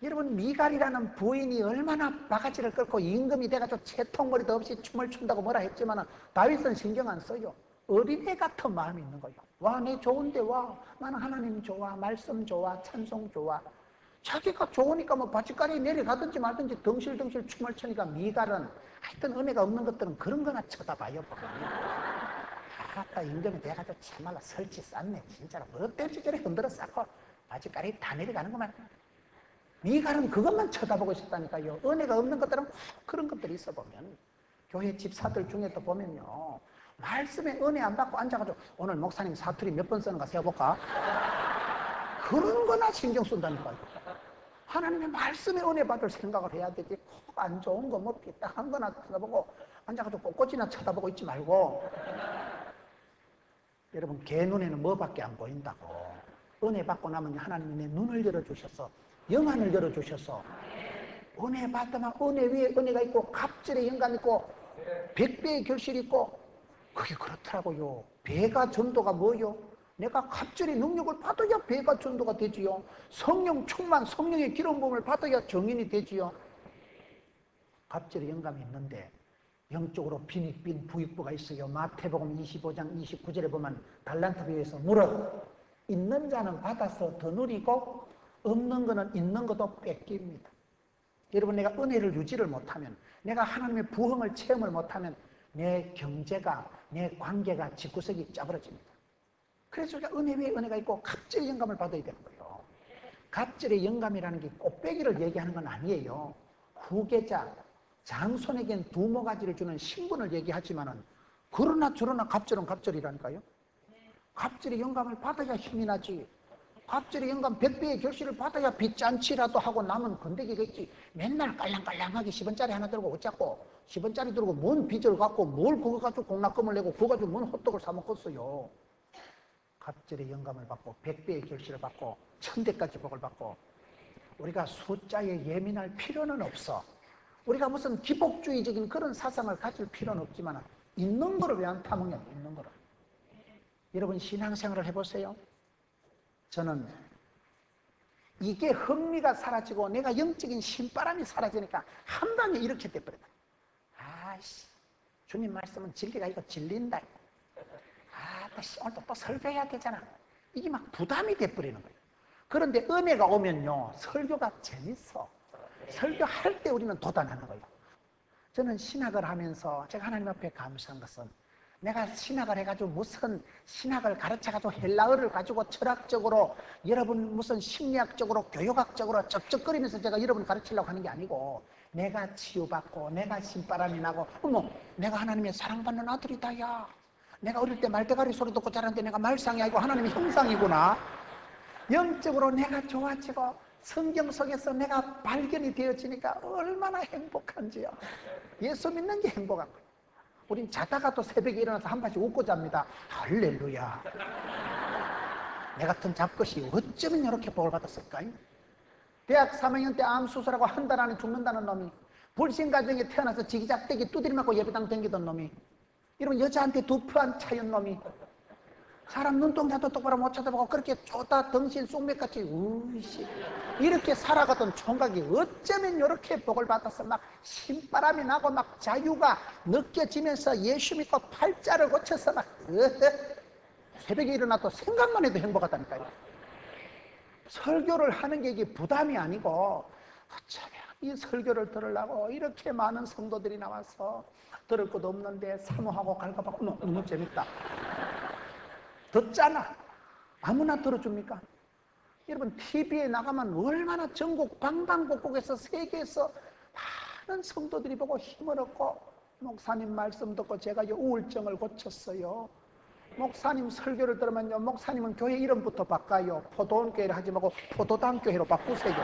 여러분, 미갈이라는 부인이 얼마나 바가지를 끌고 임금이 돼가지고 채통머리도 없이 춤을 춘다고 뭐라 했지만 다윗은 신경 안 써요. 어린애 같은 마음이 있는 거예요. 와, 내 좋은데 와. 나는 하나님 좋아, 말씀 좋아, 찬송 좋아. 자기가 좋으니까 뭐 바짓가리에 내려가든지 말든지 덩실덩실 춤을 추니까 미갈은 하여튼 은혜가 없는 것들은 그런 거나 쳐다봐요. 아따, 임금이 돼가지고 참말로 설치 쌌네. 진짜로 뭐 때문에 저래 흔들어 쌓고 바짓가리 다 내려가는 것만. 미갈은 그것만 쳐다보고 싶다니까요. 은혜가 없는 것들은 그런 것들이 있어 보면 교회 집사들 중에도 보면요, 말씀에 은혜 안 받고 앉아가지고 오늘 목사님 사투리 몇 번 쓰는가 세어볼까? 그런 거나 신경 쓴다니까요. 하나님의 말씀에 은혜 받을 생각을 해야 되지. 꼭 안 좋은 거 뭐 삐딱한 거나 쳐다보고 앉아가지고 꽃꽂이나 쳐다보고 있지 말고. 여러분, 개 눈에는 뭐밖에 안 보인다고. 은혜 받고 나면 하나님이 내 눈을 열어주셔서 영안을 열어주셔서 은혜 받으면 은혜 위에 은혜가 있고 갑절의 영감이 있고 백배의 결실이 있고, 그게 그렇더라고요. 배가 전도가 뭐요? 내가 갑절의 능력을 받아야 배가 전도가 되지요. 성령 충만, 성령의 기름 부음을 받아야 정인이 되지요. 갑절의 영감이 있는데 영적으로 빈익빈 부익부가 있어요. 마태복음 25장 29절에 보면 달란트 비유에서 물어 있는 자는 받아서 더 누리고 없는 거는 있는 것도 뺏깁니다. 여러분, 내가 은혜를 유지를 못하면, 내가 하나님의 부흥을 체험을 못하면 내 경제가, 내 관계가 집구석이 짜버려집니다. 그래서 우리가 은혜 위에 은혜가 있고 갑절의 영감을 받아야 되는 거예요. 갑절의 영감이라는 게 꽃배기를 얘기하는 건 아니에요. 후계자, 장손에겐 두모가지를 주는 신분을 얘기하지만은, 그러나 저러나 갑절은 갑절이라니까요. 갑절의 영감을 받아야 힘이 나지. 갑절의 영감 100배의 결실을 받아야 빚잔치라도 하고 남은 건데기겠지. 맨날 깔랑깔랑하게 10원짜리 하나 들고 어쩌고 10원짜리 들고 뭔 빚을 갖고 뭘 그거 가지고 공납금을 내고 그거 가지고 뭔 호떡을 사 먹겠어요. 갑절의 영감을 받고 100배의 결실을 받고 1000대까지 복을 받고, 우리가 숫자에 예민할 필요는 없어. 우리가 무슨 기복주의적인 그런 사상을 가질 필요는 없지만 있는 거를 왜 안 탐응해? 있는 거를. 여러분, 신앙생활을 해보세요. 저는 이게 흥미가 사라지고 내가 영적인 신바람이 사라지니까 한 방에 이렇게 돼버렸다. 아이씨, 주님 말씀은 진리가 이거 진린다. 오늘도 또 설교해야 되잖아. 이게 막 부담이 돼버리는 거예요. 그런데 은혜가 오면요, 설교가 재밌어. 설교할 때 우리는 도단하는 거예요. 저는 신학을 하면서 제가 하나님 앞에 감사한 것은, 내가 신학을 해가지고 무슨 신학을 가르쳐가지고 헬라어를 가지고 철학적으로 여러분 무슨 심리학적으로 교육학적으로 쩍쩍거리면서 제가 여러분 가르치려고 하는 게 아니고, 내가 치유받고 내가 신바람이 나고, 어머, 내가 하나님의 사랑받는 아들이다. 야, 내가 어릴 때 말대가리 소리 듣고 자랐는데 내가 말상이 아니고 하나님의 형상이구나. 영적으로 내가 좋아지고 성경 속에서 내가 발견이 되어지니까 얼마나 행복한지요. 예수 믿는 게 행복한 거예요. 우린 자다가도 새벽에 일어나서 한 번씩 웃고 잡니다. 할렐루야. 내 같은 잡것이 어쩌면 이렇게 복을 받았을까? 대학 3학년 때 암 수술하고 한 달 안에 죽는다는 놈이, 불신가정에 태어나서 지기작대기 두드리 맞고 예배당 댕기던 놈이, 이러면 여자한테 두 표 안 차연 놈이, 사람 눈동자도 똑바로 못 쳐다보고 그렇게 쪼다 덩신 쑥맥같이 우이씨 이렇게 살아가던 총각이 어쩌면 이렇게 복을 받아서 막 신바람이 나고 막 자유가 느껴지면서 예수 믿고 팔자를 고쳐서 막 새벽에 일어나도 생각만 해도 행복하다니까요. 설교를 하는 게 이게 부담이 아니고, 어쩌면 이 설교를 들으려고 이렇게 많은 성도들이 나와서 들을 것도 없는데 사모하고 갈가봐. 너무 재밌다. 듣잖아. 아무나 들어줍니까? 여러분, TV에 나가면 얼마나 전국 방방곡곡에서 세계에서 많은 성도들이 보고 힘을 얻고, 목사님 말씀 듣고 제가 우울증을 고쳤어요. 목사님 설교를 들으면요, 목사님은 교회 이름부터 바꿔요. 포도원 교회를 하지 말고 포도당 교회로 바꾸세요.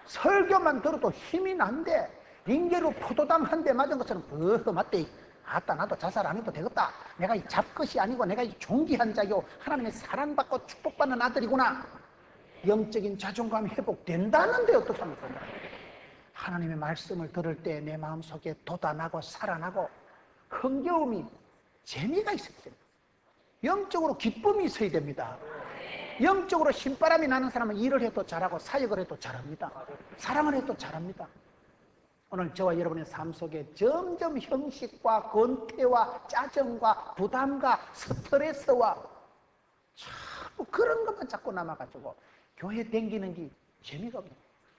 설교만 들어도 힘이 난대. 링게로 포도당 한 대 맞은 것처럼 맞대. 아따, 나도 자살 안 해도 되겠다. 내가 이 잡것이 아니고 내가 이 존귀한 자요, 하나님의 사랑받고 축복받는 아들이구나. 영적인 자존감이 회복된다는데 어떡합니까? 하나님의 말씀을 들을 때 내 마음속에 돋아나고 살아나고 흥겨움이, 재미가 있어야 됩니다. 영적으로 기쁨이 있어야 됩니다. 영적으로 신바람이 나는 사람은 일을 해도 잘하고 사역을 해도 잘합니다. 사랑을 해도 잘합니다. 오늘 저와 여러분의 삶 속에 점점 형식과 권태와 짜증과 부담과 스트레스와 자꾸 그런 것만 자꾸 남아가지고 교회 댕기는 게 재미가 없네.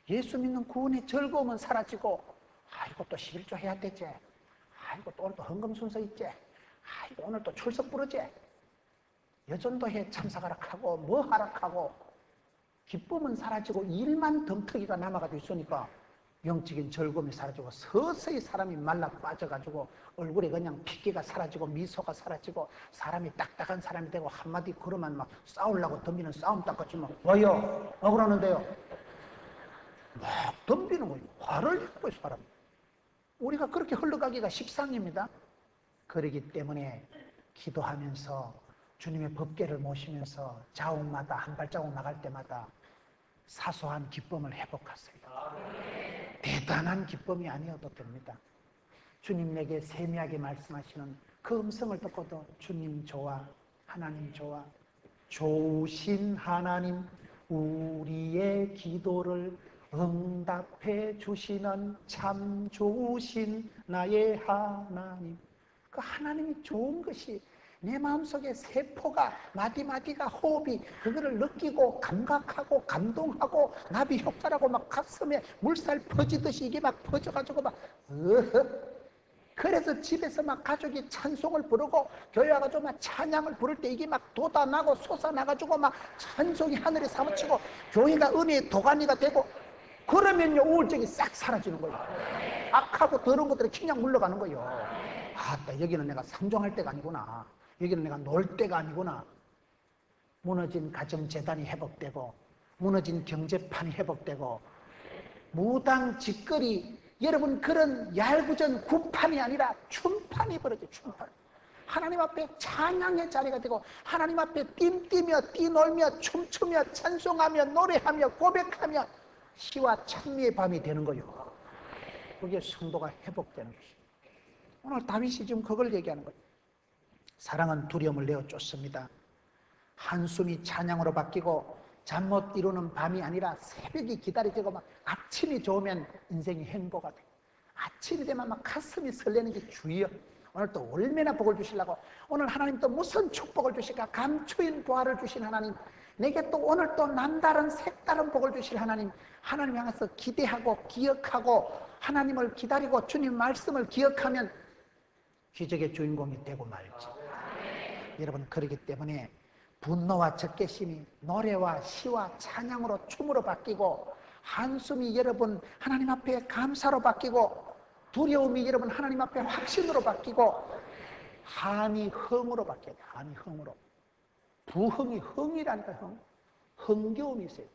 예수 믿는 구원의 즐거움은 사라지고, 아이고 또 11조 해야 되지, 아이고 또 오늘 또 헌금 순서 있지, 아이고 오늘 또 출석 부르지, 여전도회 참석하락하고 뭐 하락하고, 기쁨은 사라지고 일만 덤터기가 남아가지고 있으니까 영적인 즐거움이 사라지고 서서히 사람이 말라 빠져가지고 얼굴에 그냥 핏기가 사라지고 미소가 사라지고 사람이 딱딱한 사람이 되고 한마디 그러면 막 싸우려고 덤비는 싸움 닦았지 뭐 왜요? 그러는데요. 막 덤비는 거예요. 화를 내고 사람. 우리가 그렇게 흘러가기가 십상입니다. 그러기 때문에 기도하면서 주님의 법궤를 모시면서 자옥마다 한 발자국 나갈 때마다 사소한 기쁨을 회복하세요. 대단한 기쁨이 아니어도 됩니다. 주님 내게 세미하게 말씀하시는 그 음성을 듣고도 주님 좋아, 하나님 좋아, 좋으신 하나님, 우리의 기도를 응답해 주시는 참 좋으신 나의 하나님. 그 하나님이 좋은 것이 내 마음속에 세포가 마디마디가 호흡이 그거를 느끼고 감각하고 감동하고 나비 효과라고 막 가슴에 물살 퍼지듯이 이게 막 퍼져가지고 막 그래서 집에서 막 가족이 찬송을 부르고 교회 와가지고 막 찬양을 부를 때 이게 막 돋아나고 솟아나가지고 막 찬송이 하늘에 사무치고 교회가 은혜의 도가니가 되고 그러면요 우울증이 싹 사라지는 거예요. 악하고 더러운 것들이 그냥 물러가는 거예요. 아따 여기는 내가 상종할 때가 아니구나, 여기는 내가 놀 때가 아니구나. 무너진 가정재단이 회복되고 무너진 경제판이 회복되고 무당 짓거리 여러분 그런 얄궂은 구판이 아니라 춤판이 벌어져요. 춤판. 하나님 앞에 찬양의 자리가 되고 하나님 앞에 띵뛰며 뛰놀며 춤추며 찬송하며 노래하며 고백하며 시와 찬미의 밤이 되는 거예요. 그게 성도가 회복되는 것이에요. 오늘 다윗이 지금 그걸 얘기하는 거예요. 사랑은 두려움을 내어 쫓습니다. 한숨이 찬양으로 바뀌고 잠 못 이루는 밤이 아니라 새벽이 기다려지고 막 아침이 좋으면 인생이 행복하다. 아침이 되면 막 가슴이 설레는 게 주여. 오늘 또 얼마나 복을 주시려고, 오늘 하나님 또 무슨 축복을 주실까? 감추인 보화를 주신 하나님, 내게 또 오늘 또 남다른 색다른 복을 주실 하나님, 하나님 향해서 기대하고 기억하고 하나님을 기다리고 주님 말씀을 기억하면 기적의 주인공이 되고 말지. 여러분 그러기 때문에 분노와 적개심이 노래와 시와 찬양으로 춤으로 바뀌고 한숨이 여러분 하나님 앞에 감사로 바뀌고 두려움이 여러분 하나님 앞에 확신으로 바뀌고 한이 흥으로 바뀌어요. 한이 흥으로. 부흥이 흥이라니까 흥. 흥겨움이 있어요.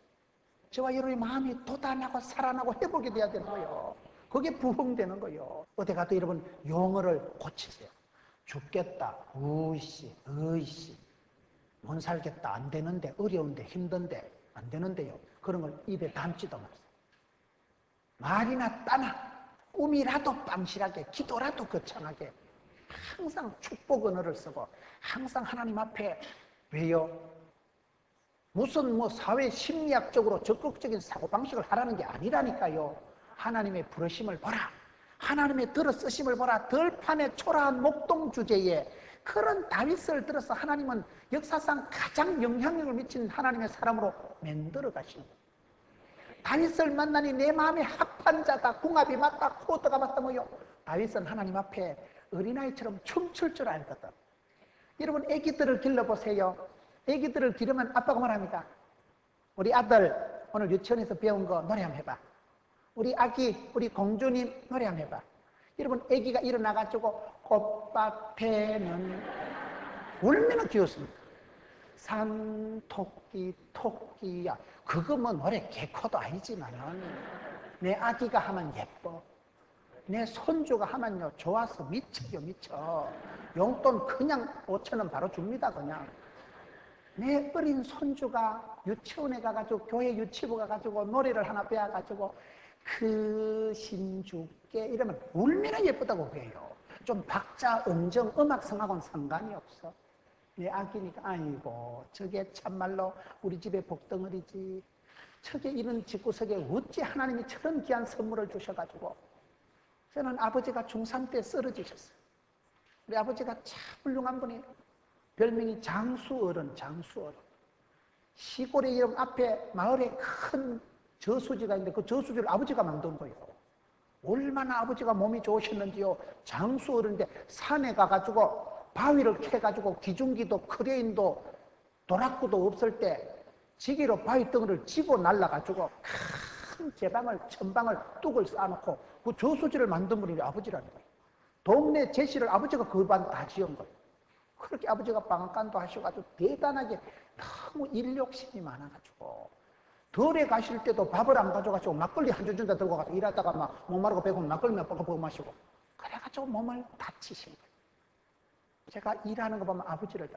저와 여러분의 마음이 돋아나고 살아나고 회복이 돼야 되는 거예요. 그게 부흥되는 거예요. 어디 가도 여러분 용어를 고치세요. 죽겠다, 으이씨, 으이씨. 못 살겠다, 안 되는데, 어려운데, 힘든데, 안 되는데요. 그런 걸 입에 담지도 마세요. 말이나 따나, 꿈이라도 빵실하게, 기도라도 거창하게, 항상 축복 언어를 쓰고, 항상 하나님 앞에, 왜요? 무슨 뭐 사회 심리학적으로 적극적인 사고방식을 하라는 게 아니라니까요. 하나님의 부르심을 보라. 하나님의 들어 쓰심을 보라. 들판의 초라한 목동 주제에 그런 다윗을 들어서 하나님은 역사상 가장 영향력을 미친 하나님의 사람으로 만들어 가시는 거예요. 다윗을 만나니 내 마음에 합한 자다, 궁합이 맞다, 코드가 맞다 뭐요. 다윗은 하나님 앞에 어린아이처럼 춤출 줄 알거든. 여러분 애기들을 길러보세요. 애기들을 기르면 아빠가 말합니다. 우리 아들 오늘 유치원에서 배운 거 노래 한번 해봐. 우리 아기, 우리 공주님 노래 한번 해봐. 여러분 아기가 일어나가지고 꽃밭에는 얼마나 귀엽습니까? 산토끼 토끼야. 그거 뭐 노래 개코도 아니지만은 내 아기가 하면 예뻐. 내 손주가 하면요 좋아서 미쳐요 미쳐. 용돈 그냥 5,000원 바로 줍니다 그냥. 내 어린 손주가 유치원에 가가지고 교회 유치부 가가지고 노래를 하나 배워가지고 그 신주께 이러면 얼마나 예쁘다고 해요. 좀 박자, 음정, 음악성하고는 상관이 없어. 내 아기니까 아이고 저게 참말로 우리 집의 복덩어리지. 저게 이런 집구석에 어찌 하나님이 저런 귀한 선물을 주셔가지고. 저는 아버지가 중3 때 쓰러지셨어요. 우리 아버지가 참 훌륭한 분이에요. 별명이 장수어른, 장수어른. 시골에 이런 앞에 마을에 큰 저수지가 있는데 그 저수지를 아버지가 만든 거예요. 얼마나 아버지가 몸이 좋으셨는지요. 장수어른인데 산에 가가지고 바위를 캐가지고 기중기도 크레인도 도락구도 없을 때 지게로 바위 덩어리를 지고 날라가지고 큰 제방을 천방을 뚝을 쌓아놓고 그 저수지를 만든 분이 아버지라는 거예요. 동네 제시를 아버지가 그 반 다 지은 거예요. 그렇게 아버지가 방앗간도 하셔가지고 대단하게 너무 일욕심이 많아가지고 덜에 가실 때도 밥을 안 가져가지고 막걸리 한 주 준다 들고 가서 일하다가 막 목마르고 배고프면 막걸리만 뻑뻑 마시고 그래가지고 몸을 다치신 거예요. 제가 일하는 거 보면 아버지를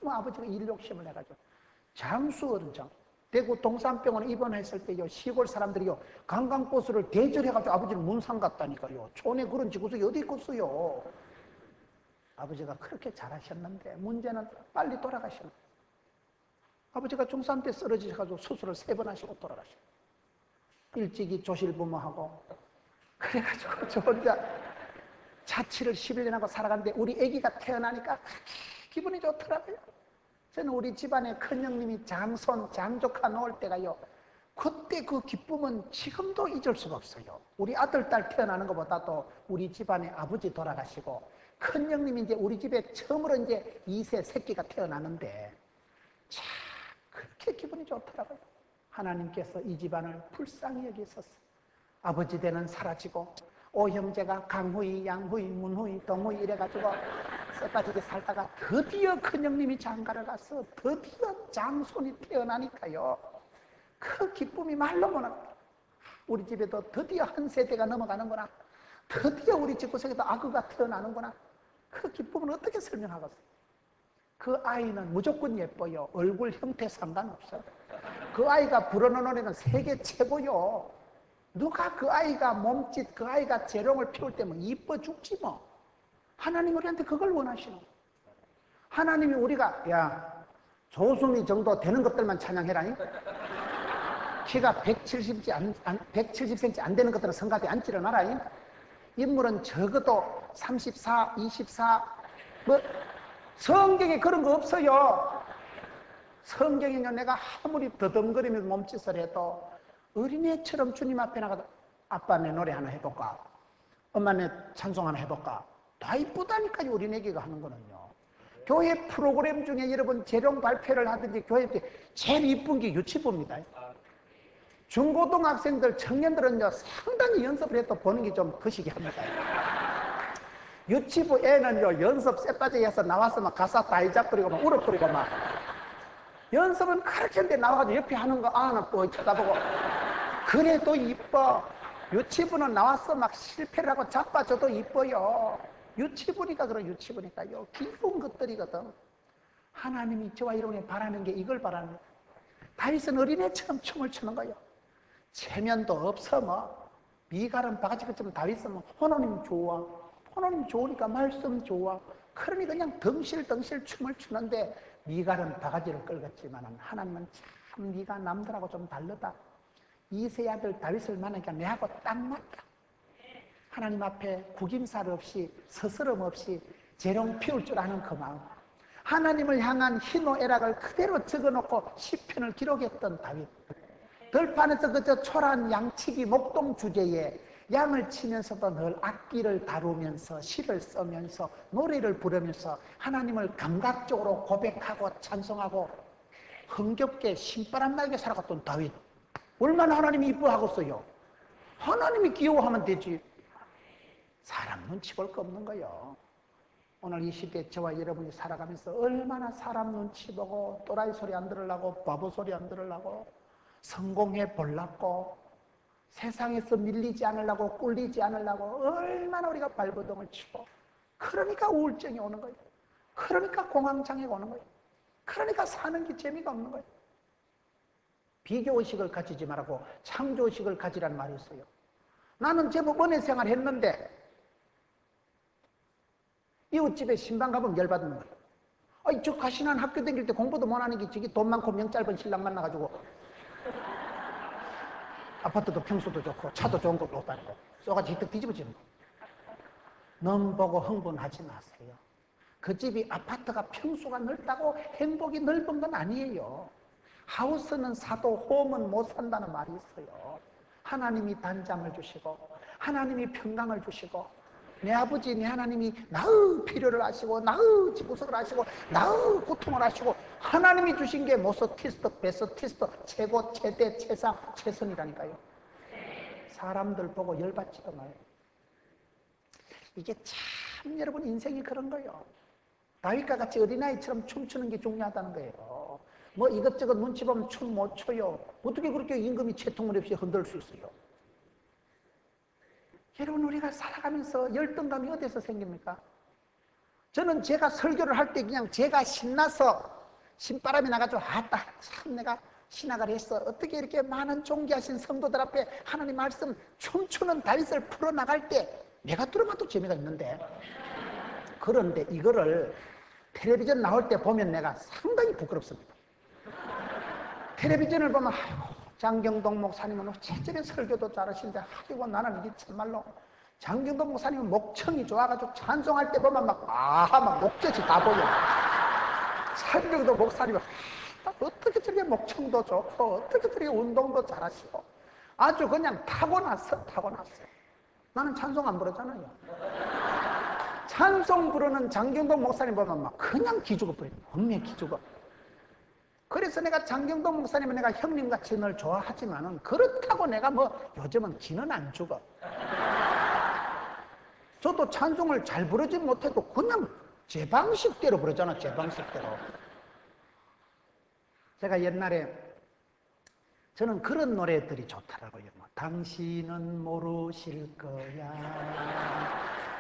너무 아버지가 일욕심을 해가지고 장수어른장 대구 동산병원에 입원했을 때요 시골 사람들이요 관광버스를 대절해가지고 아버지를 문상 갔다니까요. 촌에 그런 지구석이 어디 있겠어요. 아버지가 그렇게 잘하셨는데 문제는 빨리 돌아가셨어요. 아버지가 중3 때 쓰러지셔가지고 수술을 3번 하시고 돌아가셨어요. 일찍이 조실부모하고 그래가지고 저 혼자 자취를 11년 하고 살아갔는데 우리 아기가 태어나니까 기분이 좋더라고요. 저는 우리 집안에 큰형님이 장손, 장조카 놓을 때가요 그때 그 기쁨은 지금도 잊을 수가 없어요. 우리 아들, 딸 태어나는 것보다도 우리 집안에 아버지 돌아가시고 큰형님이 이제 우리 집에 처음으로 이제 2세 새끼가 태어나는데 참 그렇게 기분이 좋더라고요. 하나님께서 이 집안을 불쌍히 여기셨어요. 아버지 되는 사라지고 오형제가 강후이, 양후이, 문후이, 동후이 이래가지고 쇠빠지게 살다가 드디어 큰형님이 장가를 가서 드디어 장손이 태어나니까요. 그 기쁨이 말로 못합니다. 우리 집에도 드디어 한 세대가 넘어가는구나. 드디어 우리 집구석에도 아그가 태어나는구나. 그 기쁨은 어떻게 설명하겠어요? 그 아이는 무조건 예뻐요. 얼굴 형태 상관없어요. 그 아이가 부르는 노래는 세계 최고요. 누가 그 아이가 몸짓, 그 아이가 재롱을 피울 때면 이뻐 죽지 뭐. 하나님이 우리한테 그걸 원하시는 거예요. 하나님이 우리가 야 조수미 정도 되는 것들만 찬양해라니. 키가 170cm 안 되는 것들은 성가대에 앉지를 말아요. 인물은 적어도 34, 24 뭐 성경에 그런 거 없어요. 성경에는 내가 아무리 더듬거리면서 몸짓을 해도 어린애처럼 주님 앞에 나가서 아빠 내 노래 하나 해볼까? 엄마 내 찬송 하나 해볼까? 다 이쁘다니까요. 어린애기가 하는 거는요. 교회 프로그램 중에 여러분 재롱 발표를 하든지 교회 때 제일 이쁜 게 유치부입니다. 중고등학생들 청년들은요 상당히 연습을 해도 보는 게 좀 거시기 합니다. 유치부 애는요 연습 쎄빠지게 해서 나와서 막 가사 다 잊어버리고 막 울어버리고 막 연습은 그렇게 했는데 나와가지고 옆에 하는 거 아는 또 쳐다보고 그래도 이뻐. 유치부는 나와서 막 실패를 하고 자빠져도 이뻐요. 유치부니까 그런 유치부니까요. 기쁜 것들이거든. 하나님이 저와 여러분이 바라는 게 이걸 바라는 거예요. 다윗은 어린애처럼 춤을 추는 거예요. 체면도 없어 뭐. 미갈은 바가지 것처럼 다윗은 뭐 하나님 좋아. 하나님 좋으니까 말씀 좋아. 그러니 그냥 덩실덩실 춤을 추는데 미갈은 바가지를 끌었지만 하나님은 참 네가 남들하고 좀 다르다. 이세 아들 다윗을 만나니까 내하고 딱 맞다. 하나님 앞에 구김살 없이 스스럼 없이 재롱 피울 줄 아는 그 마음. 하나님을 향한 희노애락을 그대로 적어놓고 시편을 기록했던 다윗. 들판에서 그저 초라한 양치기 목동 주제에 양을 치면서도 늘 악기를 다루면서 시를 쓰면서 노래를 부르면서 하나님을 감각적으로 고백하고 찬송하고 흥겹게 신바람 나게 살아갔던 다윗. 얼마나 하나님이 이뻐하겠어요. 하나님이 귀여워하면 되지. 사람 눈치 볼 거 없는 거예요. 오늘 이 시대에 저와 여러분이 살아가면서 얼마나 사람 눈치 보고 또라이 소리 안 들으려고 바보 소리 안 들으려고 성공해 보려고 세상에서 밀리지 않으려고 꿀리지 않으려고 얼마나 우리가 발버둥을 치고 그러니까 우울증이 오는 거예요. 그러니까 공황장애가 오는 거예요. 그러니까 사는 게 재미가 없는 거예요. 비교의식을 가지지 말고 창조의식을 가지라는 말이 있어요. 나는 제법 은혜 생활 했는데 이웃집에 신방 가보면 열받는 거예요. 아니, 저 가신한 학교 다닐 때 공부도 못하는 게 저기 돈 많고 명 짧은 신랑 만나가지고 아파트도 평수도 좋고 차도 좋은 거 못 다니고 쏘가지 히뜩 뒤집어지는 거. 넘 보고 흥분하지 마세요. 그 집이 아파트가 평수가 넓다고 행복이 넓은 건 아니에요. 하우스는 사도 홈은 못 산다는 말이 있어요. 하나님이 단잠을 주시고 하나님이 평강을 주시고 내 아버지 내 하나님이 나의 필요를 아시고 나의 지구석을 아시고 나의 고통을 아시고 하나님이 주신 게 모서티스트 베서티스트 최고 최대 최상 최선이라니까요. 사람들 보고 열받지도 마요. 이게 참 여러분 인생이 그런 거예요. 다윗과 같이 어린아이처럼 춤추는 게 중요하다는 거예요. 뭐 이것저것 눈치 보면 춤 못 춰요. 어떻게 그렇게 임금이 채통을 없이 흔들 수 있어요? 여러분 우리가 살아가면서 열등감이 어디서 생깁니까? 저는 제가 설교를 할 때 그냥 제가 신나서 신바람이 나가지고 아따 참 내가 신학을 했어. 어떻게 이렇게 많은 존귀하신 성도들 앞에 하나님 말씀 춤추는 다윗을 풀어나갈 때 내가 들어봐도 재미가 있는데 그런데 이거를 텔레비전 나올 때 보면 내가 상당히 부끄럽습니다. 텔레비전을 보면 아이고 장경동 목사님은 체질의 설교도 잘하시는데 아이고 나는 이게 참말로 장경동 목사님은 목청이 좋아가지고 찬송할 때 보면 막 목젖이 다 보여. 장경동 목사님은 어떻게 저렇게 목청도 좋고 어떻게 저렇게 운동도 잘하시고 아주 그냥 타고났어. 나는 찬송 안 부르잖아요. 찬송 부르는 장경동 목사님 보면 막 그냥 기죽어 버려요. 분명히 기죽어. 그래서 내가 장경동 목사님은 내가 형님같이 늘 좋아하지만은 그렇다고 내가 뭐 요즘은 기는 안 죽어. 저도 찬송을 잘 부르지 못해도 그냥 제 방식대로 부르잖아. 제 방식대로. 제가 옛날에 저는 그런 노래들이 좋더라고요. 뭐, 당신은 모르실 거야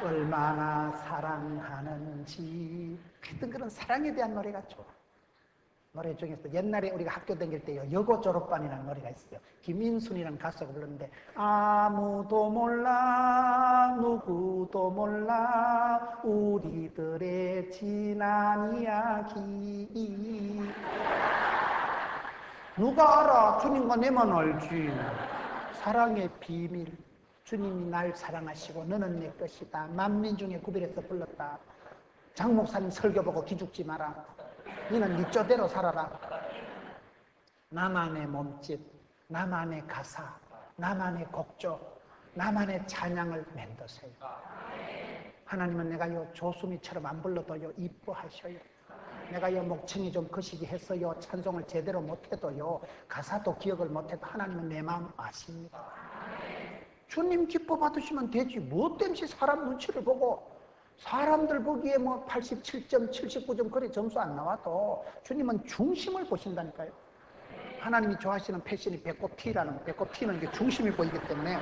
얼마나 사랑하는지 하여튼 그런 사랑에 대한 노래가 좋아. 노래 중에서 옛날에 우리가 학교 다닐 때요 여고 졸업반이라는 노래가 있어요. 김인순이라는 가수가 불렀는데 아무도 몰라 누구도 몰라 우리들의 지난 이야기 누가 알아? 주님과 내만 알지. 사랑의 비밀. 주님이 날 사랑하시고 너는 내 것이다. 만민 중에 구별해서 불렀다. 장 목사님 설교 보고 기죽지 마라. 너는 네 쪼대로 살아라. 나만의 몸짓, 나만의 가사, 나만의 곡조, 나만의 찬양을 맴도세요. 하나님은 내가 요 조수미처럼 안 불러도요 이뻐하셔요. 내가 요 목청이 좀 거시기 했어요. 찬송을 제대로 못해도요 가사도 기억을 못해도 하나님은 내 마음 아십니다. 주님 기뻐 받으시면 되지. 뭐 땜시 사람 눈치를 보고 사람들 보기에 뭐 87점 79점 그래 점수 안 나와도 주님은 중심을 보신다니까요. 하나님이 좋아하시는 패션이 배꼽 티라는 배꼽 티는 이게 중심이 보이기 때문에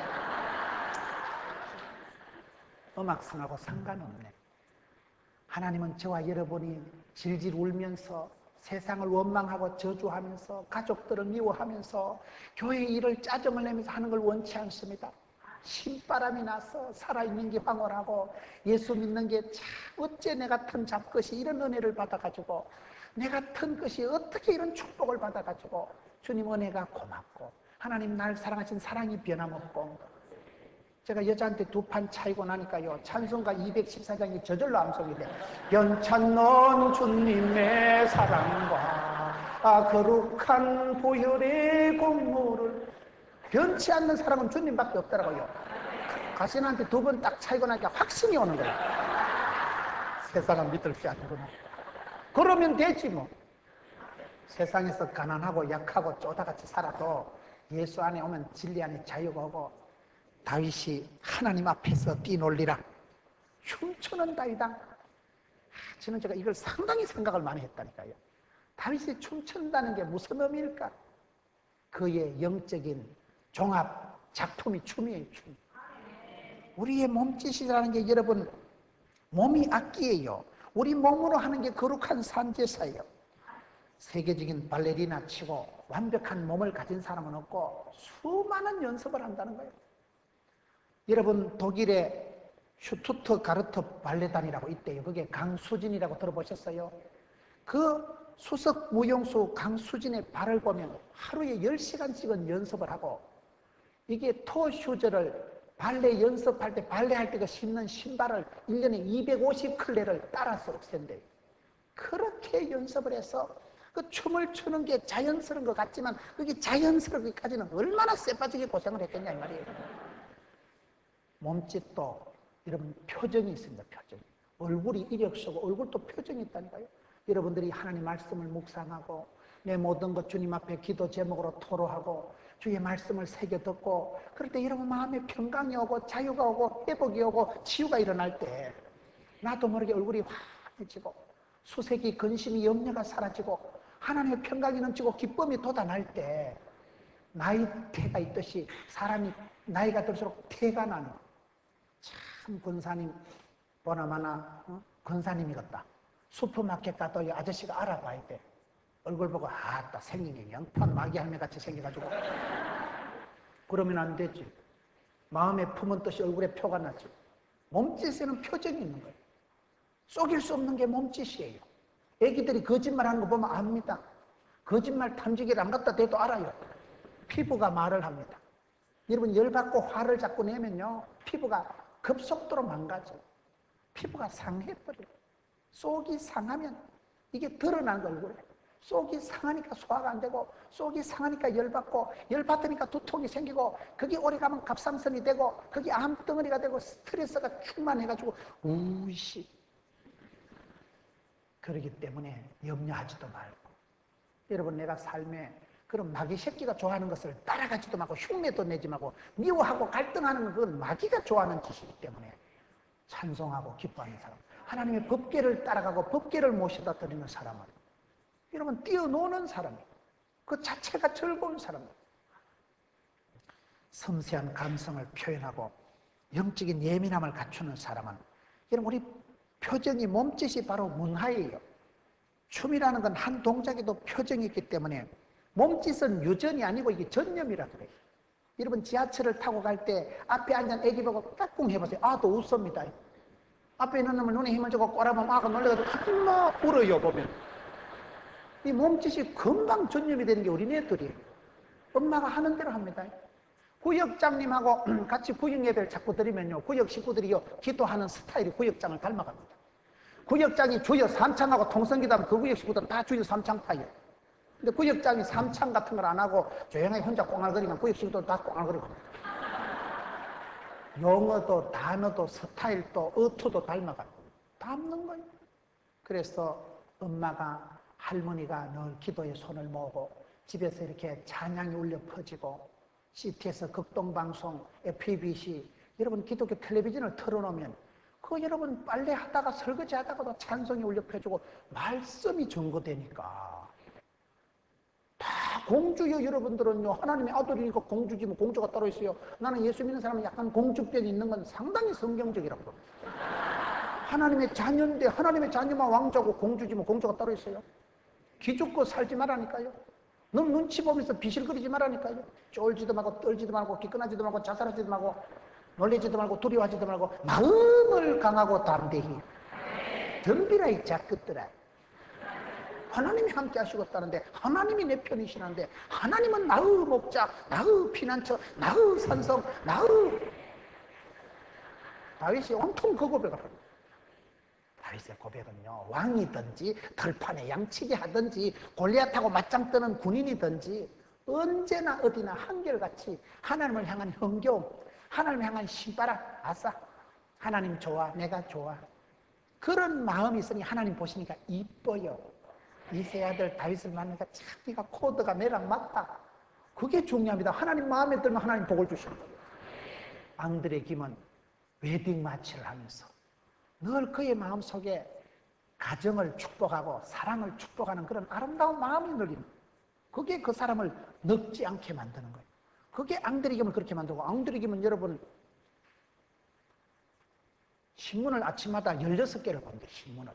음악성하고 상관없네. 하나님은 저와 여러분이 질질 울면서 세상을 원망하고 저주하면서 가족들을 미워하면서 교회 일을 짜증을 내면서 하는 걸 원치 않습니다. 신바람이 나서 살아있는 게 황홀하고 예수 믿는 게 참 어째 내 같은 잡것이 이런 은혜를 받아가지고 내 같은 것이 어떻게 이런 축복을 받아가지고 주님 은혜가 고맙고 하나님 날 사랑하신 사랑이 변함없고 제가 여자한테 두 판 차이고 나니까요 찬송가 214장이 저절로 암송이 돼. 변찬넌 주님의 사랑과 거룩한 보혈의 공물을 변치 않는 사랑은 주님밖에 없더라고요. 가신한테 두 번 딱 차이고 나니까 확신이 오는 거예요. 세상은 믿을 줄 아는구나. 그러면 되지 뭐. 세상에서 가난하고 약하고 쪼다같이 살아도 예수 안에 오면 진리 안에 자유가 오고 다윗이 하나님 앞에서 뛰놀리라 춤추는 다윗아. 저는 제가 이걸 상당히 생각을 많이 했다니까요. 다윗이 춤춘다는 게 무슨 의미일까? 그의 영적인 종합 작품이 춤이에요. 춤. 우리의 몸짓이라는 게 여러분 몸이 악기예요. 우리 몸으로 하는 게 거룩한 산제사예요. 세계적인 발레리나 치고 완벽한 몸을 가진 사람은 없고 수많은 연습을 한다는 거예요. 여러분 독일의 슈투트가르트 발레단이라고 있대요. 그게 강수진이라고 들어보셨어요? 그 수석 무용수 강수진의 발을 보면 하루에 10시간씩은 연습을 하고, 이게 토슈즈를 발레 연습할 때, 발레할 때 그 신는 신발을 1년에 250클레를 따라서 억센대요. 그렇게 연습을 해서 그 춤을 추는 게 자연스러운 것 같지만 그게 자연스럽기까지는 얼마나 쎄빠지게 고생을 했겠냐 이 말이에요. 몸짓도 이런 표정이 있습니다. 표정. 얼굴이 이력 쓰고 얼굴도 표정이 있다니까요. 여러분들이 하나님 말씀을 묵상하고 내 모든 것 주님 앞에 기도 제목으로 토로하고 주의 말씀을 새겨 듣고, 그럴 때 여러분 마음에 평강이 오고 자유가 오고 회복이 오고 치유가 일어날 때 나도 모르게 얼굴이 환해지고 수색이 근심이 염려가 사라지고 하나님의 평강이 넘치고 기쁨이 돋아날 때 나이태가 있듯이 사람이 나이가 들수록 태가 나는, 참 권사님 보나마나 권사님이겠다. 슈퍼마켓 가도 이 아저씨가 알아봐야 돼. 얼굴 보고 아따 생긴 게 영판 마귀 할매같이 생겨가지고 그러면 안 되지. 마음에 품은 뜻이 얼굴에 표가 나지. 몸짓에는 표정이 있는 거예요. 속일 수 없는 게 몸짓이에요. 애기들이 거짓말하는 거 보면 압니다. 거짓말 탐지기를 안 갖다 대도 알아요. 피부가 말을 합니다. 여러분 열받고 화를 자꾸 내면요 피부가 급속도로 망가져요. 피부가 상해버려요. 속이 상하면 이게 드러나는 거 얼굴에. 속이 상하니까 소화가 안 되고, 속이 상하니까 열받고, 열받으니까 두통이 생기고, 그게 오래가면 갑상선이 되고, 그게 암덩어리가 되고, 스트레스가 충만해가지고 우이씨. 그러기 때문에 염려하지도 말고, 여러분 내가 삶에 그런 마귀 새끼가 좋아하는 것을 따라가지도 말고, 흉내도 내지 말고, 미워하고 갈등하는 그건 마귀가 좋아하는 짓이기 때문에 찬송하고 기뻐하는 사람, 하나님의 법궤를 따라가고 법궤를 모셔다 드리는 사람은 여러분 뛰어노는 사람이에요. 그 자체가 즐거운 사람이에요. 섬세한 감성을 표현하고 영적인 예민함을 갖추는 사람은, 여러분 우리 표정이 몸짓이 바로 문화예요. 춤이라는 건 한 동작에도 표정이 있기 때문에 몸짓은 유전이 아니고 이게 전념이라 그래요. 여러분 지하철을 타고 갈 때 앞에 앉은 애기 보고 따꿍 해보세요. 아도 웃습니다. 앞에 있는 놈을 눈에 힘을 주고 꼬라보면 아가 놀래가지고 한마 울어요 보면. 이 몸짓이 금방 전념이 되는 게 우리네들이에요. 엄마가 하는 대로 합니다. 구역장님하고 같이 구역 예배를 자꾸 드리면요 구역 식구들이요 기도하는 스타일이 구역장을 닮아갑니다. 구역장이 주여 삼창하고 통성기도하면 그 구역 식구들 다 주여 삼창파예요. 근데 구역장이 삼창 같은 걸 안 하고 조용하게 혼자 꽁알거리면 구역 식구들 다 꽁알거리고, 용어도 단어도 스타일도 어투도 닮아가요. 닮는 거예요. 그래서 엄마가 할머니가 늘 기도에 손을 모으고 집에서 이렇게 찬양이 울려 퍼지고 CT에서 극동방송, FBC, 여러분 기독교 텔레비전을 틀어놓으면 그 여러분 빨래하다가 설거지하다가도 찬송이 울려 퍼지고 말씀이 전거되니까 다 공주요. 여러분들은요 하나님의 아들이니까 공주지 뭐 공주가 따로 있어요. 나는 예수 믿는 사람은 약간 공주병이 있는 건 상당히 성경적이라고 그래요. 하나님의 자녀인데 하나님의 자녀만 왕자고 공주지 뭐 공주가 따로 있어요. 기죽고 살지 말라니까요. 너무 눈치 보면서 비실거리지 말라니까요. 쫄지도 말고 떨지도 말고 기끈하지도 말고 자살하지도 말고 놀라지도 말고 두려워하지도 말고 마음을 강하고 담대히 덤비라 이 자식들아. 하나님이 함께 하시겠다는데 하나님이 내 편이시는데 하나님은 나의 목자, 나의 피난처, 나의 산성, 나의. 다윗이 온통 그 고백을 합니다. 다윗의 고백은요 왕이든지 들판에 양치기 하든지 골리앗하고 맞짱 뜨는 군인이든지 언제나 어디나 한결같이 하나님을 향한 흥겨움, 하나님을 향한 신바람, 아싸 하나님 좋아, 내가 좋아, 그런 마음이 있으니 하나님 보시니까 이뻐요. 이세 아들 다윗을 만나니까 참 네가 코드가 내랑 맞다. 그게 중요합니다. 하나님 마음에 들면 하나님 복을 주시는 거예요. 앙드레 김은 웨딩 마치를 하면서 늘 그의 마음속에 가정을 축복하고 사랑을 축복하는 그런 아름다운 마음이 늘립니다. 그게 그 사람을 늙지 않게 만드는 거예요. 그게 앙드레 김을 그렇게 만들고, 앙드레 김은 여러분 신문을 아침마다 16개를 본대요. 신문을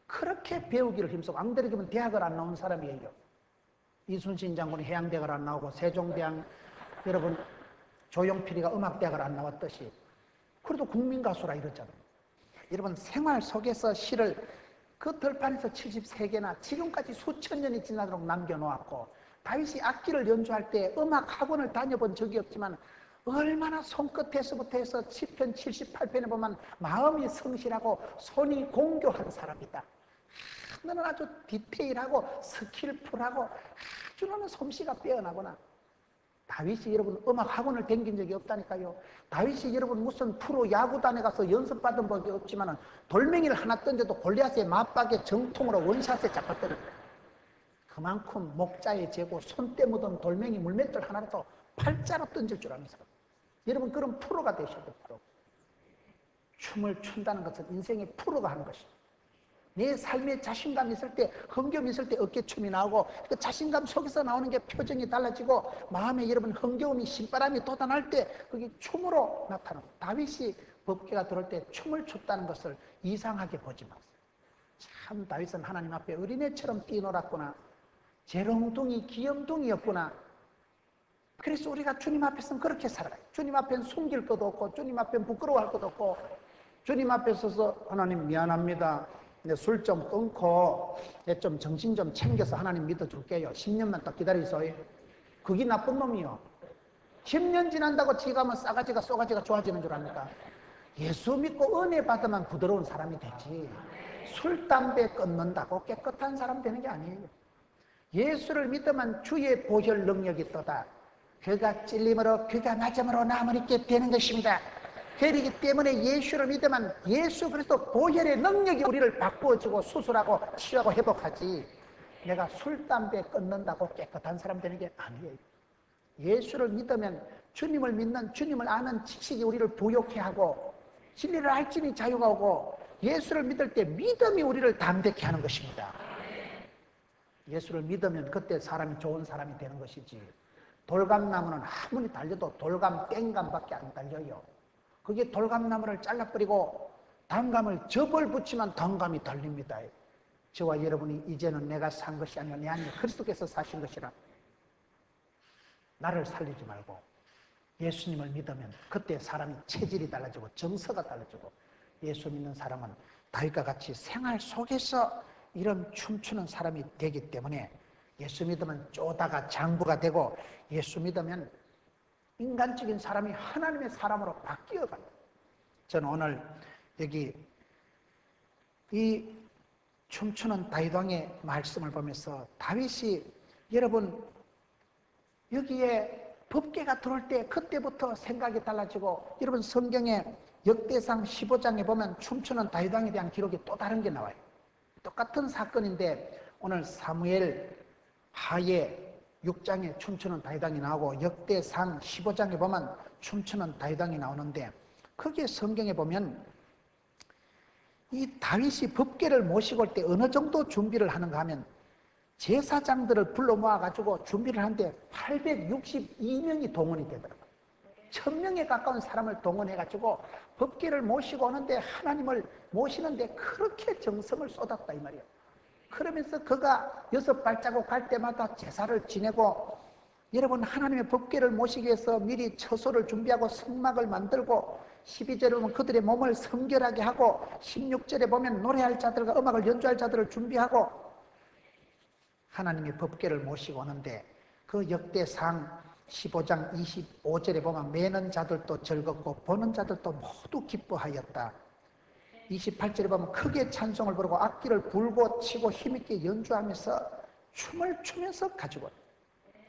그렇게 배우기를 힘쓰고, 앙드레 김은 대학을 안 나온 사람이에요. 이순신 장군이 해양대학을 안 나오고 세종대왕 여러분 조용필이가 음악대학을 안 나왔듯이 그래도 국민가수라 이러잖아요. 여러분 생활 속에서 시를 그 들판에서 73개나 지금까지 수천 년이 지나도록 남겨놓았고, 다윗이 악기를 연주할 때 음악 학원을 다녀본 적이 없지만 얼마나 손끝에서부터 해서 시편 78편에 보면 마음이 성실하고 손이 공교한 사람이다. 너는 아주 디테일하고 스킬풀하고 아주 너는 솜씨가 빼어나구나. 다윗이 여러분 음악 학원을 다닌 적이 없다니까요. 다윗이 여러분 무슨 프로 야구단에 가서 연습받은 적이 없지만 돌멩이를 하나 던져도 골리앗의 맞박에 정통으로 원샷에 잡았거든요. 그만큼 목자에 재고 손때 묻은 돌멩이 물맷돌 하나라도 팔자로 던질 줄 아는 사람. 여러분 그런 프로가 되셔야 돼요. 프로. 춤을 춘다는 것은 인생의 프로가 하는 것입니다. 내 삶에 자신감 있을 때, 흥겨움 있을 때 어깨춤이 나오고, 그 자신감 속에서 나오는 게 표정이 달라지고, 마음에 여러분 흥겨움이 신바람이 돋아날 때 그게 춤으로 나타나고, 다윗이 법궤가 들어올 때 춤을 췄다는 것을 이상하게 보지 마세요. 참 다윗은 하나님 앞에 어린애처럼 뛰놀았구나. 재롱둥이 귀염둥이였구나. 그래서 우리가 주님 앞에서는 그렇게 살아가요. 주님 앞에는 숨길 것도 없고, 주님 앞에는 부끄러워할 것도 없고, 주님 앞에 서서 하나님 미안합니다. 술 좀 끊고 좀 정신 좀 챙겨서 하나님 믿어줄게요. 10년만 딱 기다리세요. 그게 나쁜 놈이요. 10년 지난다고 지가 뭐 싸가지가 쏘가지가 좋아지는 줄 압니까? 예수 믿고 은혜 받으면 부드러운 사람이 되지. 술, 담배 끊는다고 깨끗한 사람 되는 게 아니에요. 예수를 믿으면 주의 보혈 능력이 떠다. 그가 찔림으로 그가 맞음으로 남을 있게 되는 것입니다. 그렇기 때문에 예수를 믿으면 예수 그리스도 보혈의 능력이 우리를 바꾸어주고 수술하고 치유하고 회복하지, 내가 술, 담배 끊는다고 깨끗한 사람 되는 게 아니에요. 예수를 믿으면 주님을 믿는, 주님을 아는 지식이 우리를 부욕해 하고 진리를 알지니 자유가 오고, 예수를 믿을 때 믿음이 우리를 담대케 하는 것입니다. 예수를 믿으면 그때 사람이 좋은 사람이 되는 것이지, 돌감나무는 아무리 달려도 돌감, 땡감밖에 안 달려요. 그게 돌감나무를 잘라버리고 단감을 접을 붙이면 단감이 달립니다. 저와 여러분이 이제는 내가 산 것이 아니라 내 안에 그리스도께서 사신 것이라. 나를 살리지 말고 예수님을 믿으면 그때 사람이 체질이 달라지고 정서가 달라지고, 예수 믿는 사람은 다윗과 같이 생활 속에서 이런 춤추는 사람이 되기 때문에, 예수 믿으면 쪼다가 장부가 되고, 예수 믿으면 인간적인 사람이 하나님의 사람으로 바뀌어가요. 저는 오늘 여기 이 춤추는 다윗 왕의 말씀을 보면서 다윗이 여러분 여기에 법궤가 들어올 때 그때부터 생각이 달라지고, 여러분 성경에 역대상 15장에 보면 춤추는 다윗 왕에 대한 기록이 또 다른 게 나와요. 똑같은 사건인데 오늘 사무엘 하에 6장에 춤추는 다윗 왕이 나오고 역대상 15장에 보면 춤추는 다윗 왕이 나오는데, 거기에 성경에 보면 이 다윗이 법궤를 모시고 올 때 어느 정도 준비를 하는가 하면, 제사장들을 불러 모아가지고 준비를 하는데 862명이 동원이 되더라고요. 1000명에 가까운 사람을 동원해가지고 법궤를 모시고 오는데, 하나님을 모시는데 그렇게 정성을 쏟았다 이 말이에요. 그러면서 그가 6발자국 갈 때마다 제사를 지내고, 여러분 하나님의 법궤를 모시기 위해서 미리 처소를 준비하고 성막을 만들고, 12절에 보면 그들의 몸을 성결하게 하고, 16절에 보면 노래할 자들과 음악을 연주할 자들을 준비하고 하나님의 법궤를 모시고 오는데, 그 역대상 15장 25절에 보면 매는 자들도 즐겁고 보는 자들도 모두 기뻐하였다. 28절에 보면 크게 찬송을 부르고 악기를 불고 치고 힘있게 연주하면서 춤을 추면서 가지고,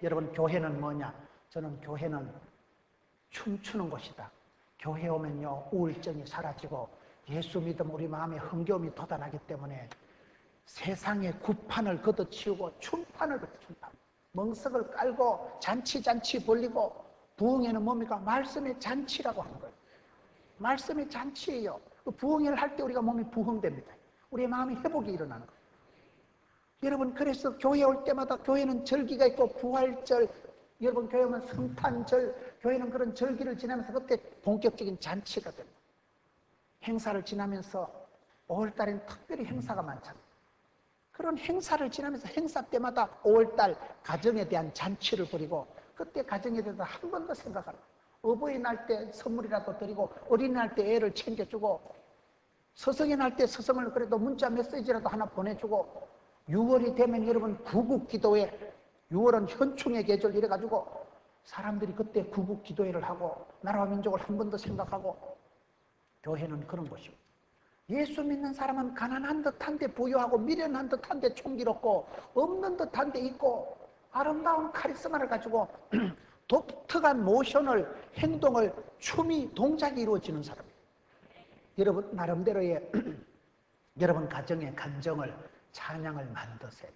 여러분 교회는 뭐냐? 저는 교회는 춤추는 곳이다. 교회 오면요 우울증이 사라지고 예수 믿음 우리 마음에 흥겨움이 돋아나기 때문에 세상의 구판을 걷어치우고 춤판을 걷어치운다. 멍석을 깔고 잔치 벌리고, 부흥회는 뭡니까? 말씀의 잔치라고 하는 거예요. 말씀의 잔치예요. 그 부흥회를 할 때 우리가 몸이 부흥됩니다. 우리의 마음이 회복이 일어나는 거예요. 여러분 그래서 교회 올 때마다 교회는 절기가 있고, 부활절, 여러분 교회 오면 성탄절, 교회는 그런 절기를 지나면서 그때 본격적인 잔치가 됩니다. 행사를 지나면서 5월달에는 특별히 행사가 많잖아요. 그런 행사를 지나면서 행사 때마다 5월달 가정에 대한 잔치를 벌이고, 그때 가정에 대해서 한 번 더 생각하라. 어버이날 때 선물이라도 드리고, 어린이날 때 애를 챙겨주고, 서성이 날 때 서성을 그래도 문자 메시지라도 하나 보내주고 6월이 되면 여러분 구국기도회 6월은 현충의 계절 이래가지고 사람들이 그때 구국기도회를 하고 나라와 민족을 한 번 더 생각하고 교회는 그런 곳이고 예수 믿는 사람은 가난한 듯한데 부유하고 미련한 듯한데 총기롭고 없는 듯한데 있고 아름다운 카리스마를 가지고 독특한 모션을 행동을 춤이 동작이 이루어지는 사람이에요. 여러분 나름대로의 여러분 가정의 감정을 찬양을 만드세요.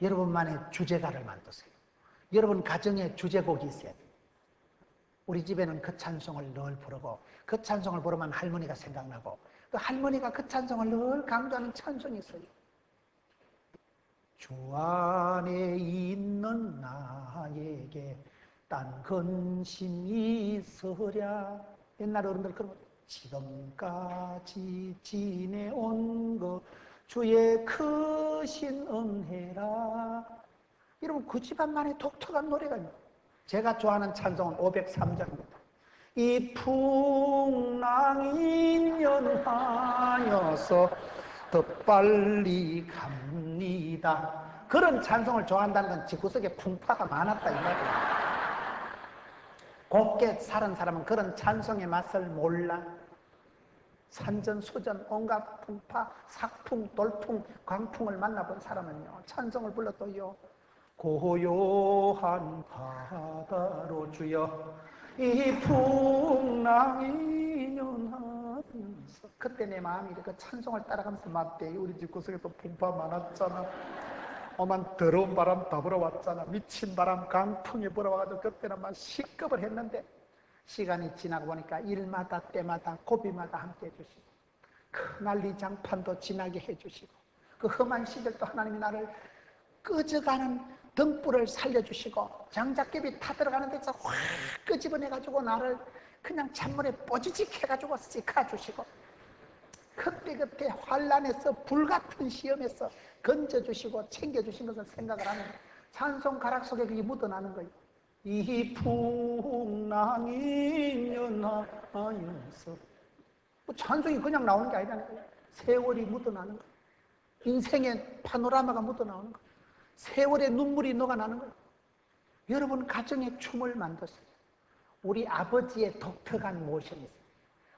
여러분만의 주제가를 만드세요. 여러분 가정에 주제곡이 있어요. 우리 집에는 그 찬송을 늘 부르고 그 찬송을 부르면 할머니가 생각나고 그 할머니가 그 찬송을 늘 강조하는 찬송이 있어요. 주 안에 있는 나에게 딴 근심이 있으랴. 옛날 어른들 그런 거 지금까지 지내온 것 주의 크신 은혜라. 여러분 그 집안만의 독특한 노래가 있어요. 제가 좋아하는 찬송은 503장입니다. 이 풍랑이 연하여서 더 빨리 갑니다. 그런 찬송을 좋아한다는 건 집구석에 풍파가 많았다 이 말이에요. 곱게 사는 사람은 그런 찬송의 맛을 몰라. 산전수전 온갖 풍파, 삭풍, 돌풍, 광풍을 만나본 사람은요 찬송을 불러도요 고요한 바다로 주여 이 풍랑이 연하면서 그때 내 마음이 그 찬송을 따라가면서 맞대. 우리 집구석에도 풍파 많았잖아. 오만 더러운 바람 다 불어왔잖아. 미친 바람 강풍이 불어와가지고 그때는 막 시급을 했는데 시간이 지나고 보니까 일마다 때마다 고비마다 함께 해주시고 그 난리 장판도 지나게 해주시고 그 험한 시절도 하나님이 나를 꺼져가는 등불을 살려주시고 장작개비 타들어가는 데서 확 끄집어내가지고 나를 그냥 찬물에 뽀지직 해가지고 씻어주시고 그때 환란에서 불같은 시험에서 건져주시고 챙겨주신 것을 생각을 하는 찬송 가락 속에 그게 묻어나는 거예요. 이 풍랑이 연하여서 찬송이 그냥 나오는 게 아니라는 거예요. 세월이 묻어나는 거예요. 인생의 파노라마가 묻어나오는 거예요. 세월의 눈물이 녹아나는 거예요. 여러분 가정에 춤을 만드세요. 우리 아버지의 독특한 모션이 있어요.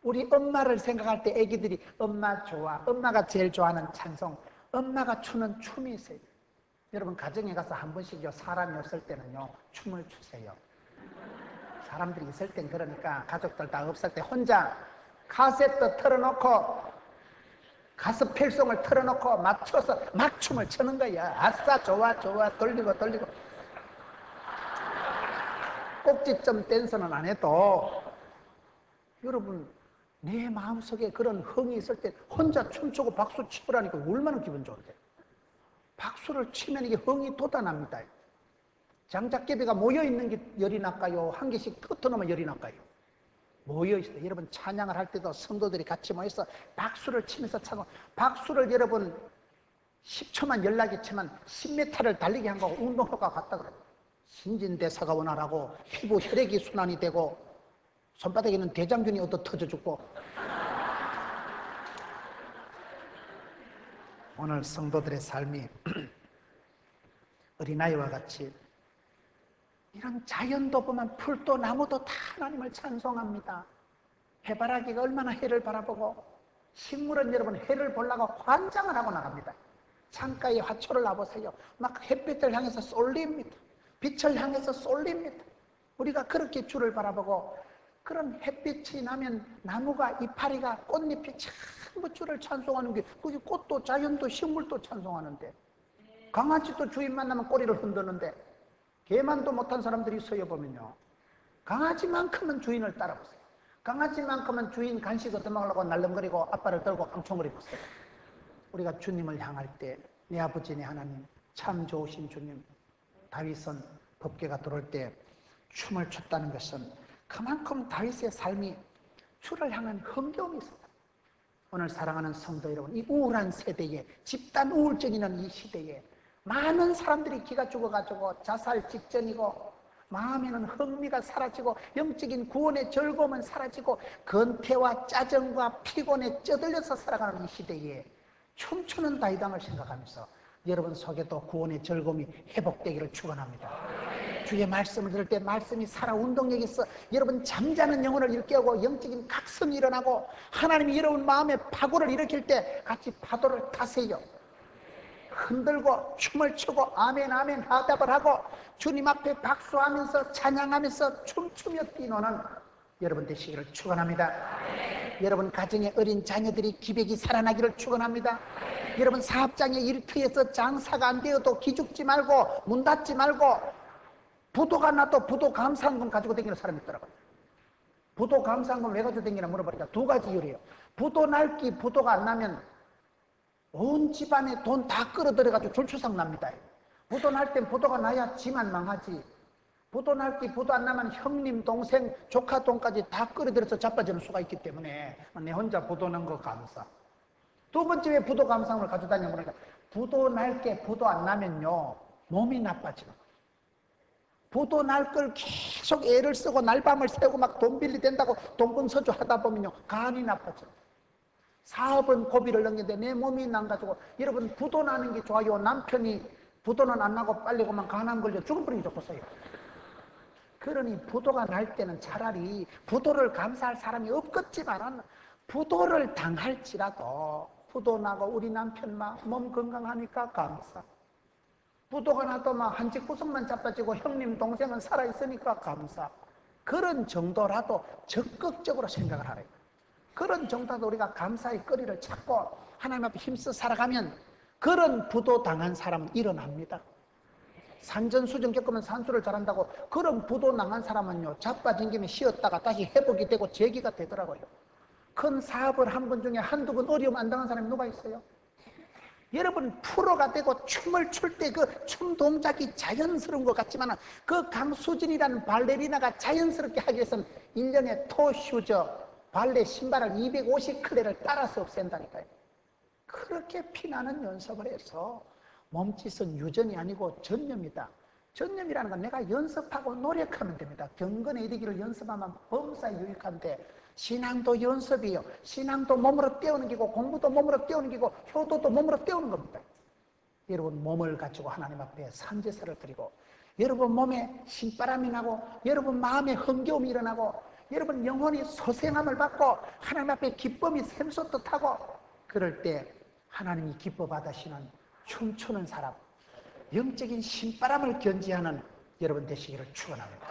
우리 엄마를 생각할 때 애기들이 엄마 좋아, 엄마가 제일 좋아하는 찬송, 엄마가 추는 춤이 있어요. 여러분 가정에 가서 한 번씩요 사람이 없을 때는요 춤을 추세요. 사람들이 있을 땐 그러니까 가족들 다 없을 때 혼자 카세트 틀어놓고 가스펠송을 틀어놓고 맞춰서 막 춤을 추는 거야. 아싸 좋아 좋아 돌리고 꼭지점 댄스는 안 해도 여러분 내 마음속에 그런 흥이 있을 때 혼자 춤추고 박수 치고라니까 얼마나 기분 좋은데. 박수를 치면 이게 흥이 돋아납니다. 장작개비가 모여있는 게 열이 날까요? 한 개씩 터트놓으면 열이 날까요? 모여있어요. 여러분 찬양을 할 때도 성도들이 같이 모여서 박수를 치면서 찬양. 박수를 여러분 10초만 연락이 치면 10m를 달리게 한 거고 운동효과가 같다 그래요. 신진대사가 원활하고 피부 혈액이 순환이 되고 손바닥에는 대장균이 얻어 터져 죽고. 오늘 성도들의 삶이 어린아이와 같이 이런 자연도 보면 풀도 나무도 다 하나님을 찬송합니다. 해바라기가 얼마나 해를 바라보고 식물은 여러분 해를 보려고 환장을 하고 나갑니다. 창가에 화초를 놔보세요. 막 햇빛을 향해서 쏠립니다. 빛을 향해서 쏠립니다. 우리가 그렇게 주를 바라보고 그런 햇빛이 나면 나무가 이파리가 꽃잎이 전부 주를 찬송하는 게 그게 꽃도 자연도 식물도 찬송하는데 강아지도 주인 만나면 꼬리를 흔드는데 개만도 못한 사람들이 있어요. 보면요 강아지만큼은 주인을 따라보세요. 강아지만큼은 주인 간식 얻어먹으려고 날름거리고 앞발을 떨고 깡총거리고 있어요. 우리가 주님을 향할 때 내 아버지 내 하나님 참 좋으신 주님. 다윗은 법궤가 들어올 때 춤을 췄다는 것은 그만큼 다윗의 삶이 주를 향한 흥겨움이 있습니다. 오늘 사랑하는 성도 여러분, 이 우울한 세대에 집단 우울증이 있는 이 시대에 많은 사람들이 기가 죽어가지고 자살 직전이고 마음에는 흥미가 사라지고 영적인 구원의 즐거움은 사라지고 건태와 짜증과 피곤에 쩌들려서 살아가는 이 시대에 춤추는 다이당을 생각하면서 여러분 속에도 구원의 즐거움이 회복되기를 축원합니다. 주의 말씀을 들을 때 말씀이 살아 운동력이 있어 여러분 잠자는 영혼을 일깨우고 영적인 각성이 일어나고 하나님이 여러분 마음에 파고를 일으킬 때 같이 파도를 타세요. 흔들고 춤을 추고 아멘 아멘 화답을 하고 주님 앞에 박수하면서 찬양하면서 춤추며 뛰노는 여러분 되시기를 축원합니다. 여러분 가정에 어린 자녀들이 기백이 살아나기를 축원합니다. 여러분 사업장의 일터에서 장사가 안 되어도 기죽지 말고 문 닫지 말고 부도가 나도 부도 감사한금 가지고 다니는 사람이 있더라고요. 부도 감사한금 왜 가지고 다니나 물어보니까 두 가지 이유래요. 부도 날기 부도가 안 나면 온 집안에 돈 다 끌어들여가지고 졸초상 납니다. 부도 날 땐 부도가 나야 지만 망하지. 부도 날기 부도 안 나면 형님, 동생, 조카 돈까지 다 끌어들여서 자빠지는 수가 있기 때문에 내 혼자 부도 난 거 감사. 두 번째 왜 부도 감상을 가지고 다니냐 그러니까 부도 날게 부도 안 나면요 몸이 나빠지는 거예요. 부도 날 걸 계속 애를 쓰고 날밤을 새고 막 돈 빌리 된다고 동분서주 하다 보면요 간이 나빠져요. 사업은 고비를 넘기는데 내 몸이 난가지고 여러분 부도 나는 게 좋아요. 남편이 부도는 안 나고 빨리 그만 간 안 걸려 죽어버리기 좋겠어요. 그러니 부도가 날 때는 차라리 부도를 감사할 사람이 없겠지만 부도를 당할지라도 부도 나고 우리 남편 막 몸 건강하니까 감사. 부도가 나도 막 한 집 구석만 자빠지고 형님 동생은 살아있으니까 감사. 그런 정도라도 적극적으로 생각을 하래요. 그런 정도도 우리가 감사의 거리를 찾고 하나님 앞에 힘써 살아가면 그런 부도 당한 사람은 일어납니다. 산전수전 겪으면 산수를 잘한다고 그런 부도 당한 사람은요 자빠진 김에 쉬었다가 다시 회복이 되고 재기가 되더라고요. 큰 사업을 한 번 중에 한두 번 어려움 안 당한 사람이 누가 있어요? 여러분 프로가 되고 춤을 출 때 그 춤 동작이 자연스러운 것 같지만 그 강수진이라는 발레리나가 자연스럽게 하기 위해서는 1년에 토슈즈 발레 신발을 250클레를 따라서 없앤다니까요. 그렇게 피나는 연습을 해서 몸짓은 유전이 아니고 전념이다. 전념이라는 건 내가 연습하고 노력하면 됩니다. 경건에 이르기를 연습하면 범사에 유익한데 신앙도 연습이요. 신앙도 몸으로 떼우는 기고 공부도 몸으로 떼우는 기고 효도도 몸으로 떼우는 겁니다. 여러분 몸을 가지고 하나님 앞에 산제사를 드리고 여러분 몸에 신바람이 나고 여러분 마음에 흥겨움이 일어나고 여러분 영혼이 소생함을 받고 하나님 앞에 기쁨이 샘솟듯하고 그럴 때 하나님이 기뻐 받으시는 춤추는 사람 영적인 신바람을 견지하는 여러분 되시기를 축원합니다.